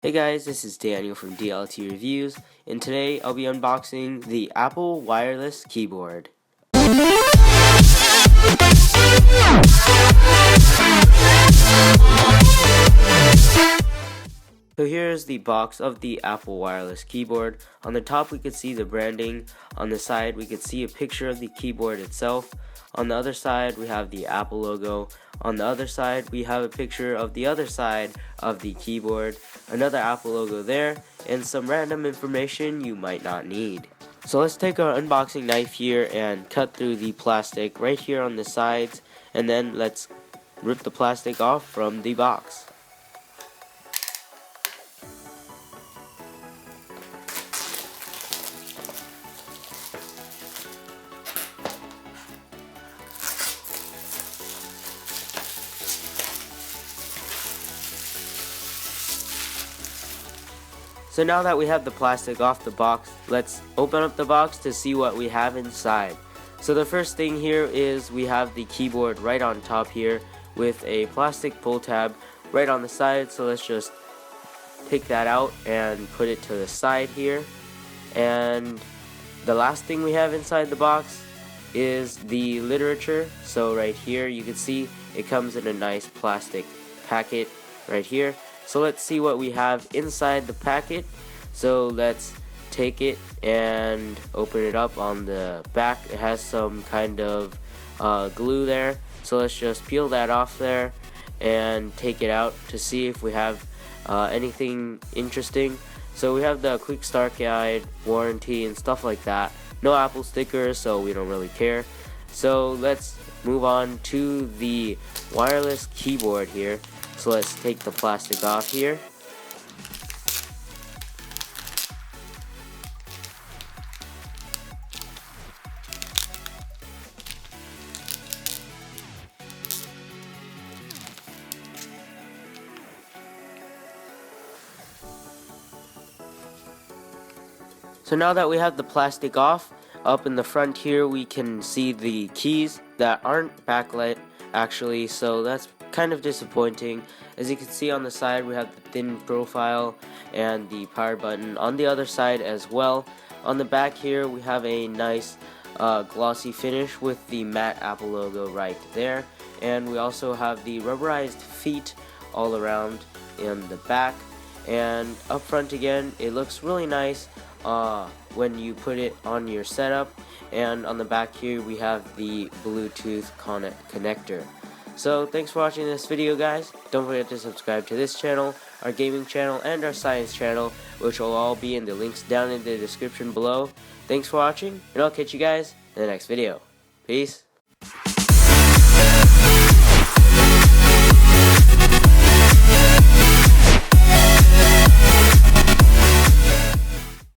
Hey guys, this is Daniel from DLT Reviews, and today I'll be unboxing the Apple wireless keyboard. So here's the box of the Apple wireless keyboard. On the top we could see the branding, on the side we could see a picture of the keyboard itself. On the other side we have the Apple logo. On the other side we have a picture of the other side of the keyboard, another Apple logo there, and some random information you might not need. So let's take our unboxing knife here and cut through the plastic right here on the sides, and then let's rip the plastic off from the box. So now that we have the plastic off the box, let's open up the box to see what we have inside. So the first thing here is we have the keyboard right on top here with a plastic pull tab right on the side. So let's just take that out and put it to the side here. And the last thing we have inside the box is the literature. So right here you can see it comes in a nice plastic packet right here. So let's see what we have inside the packet. So let's take it and open it up. On the back it has some kind of glue there. So let's just peel that off there and take it out to see if we have anything interesting. So we have the quick start guide, warranty, and stuff like that. No Apple stickers, so we don't really care. So let's move on to the wireless keyboard here. So let's take the plastic off here. So now that we have the plastic off, up in the front here we can see the keys that aren't backlit actually, so that's kind of disappointing. As you can see on the side we have the thin profile and the power button on the other side as well. On the back here we have a nice glossy finish with the matte Apple logo right there, and we also have the rubberized feet all around in the back. And up front again it looks really nice when you put it on your setup, and on the back here we have the Bluetooth connector. So thanks for watching this video, guys. Don't forget to subscribe to this channel, our gaming channel, and our science channel, which will all be in the links down in the description below. Thanks for watching, and I'll catch you guys in the next video. Peace.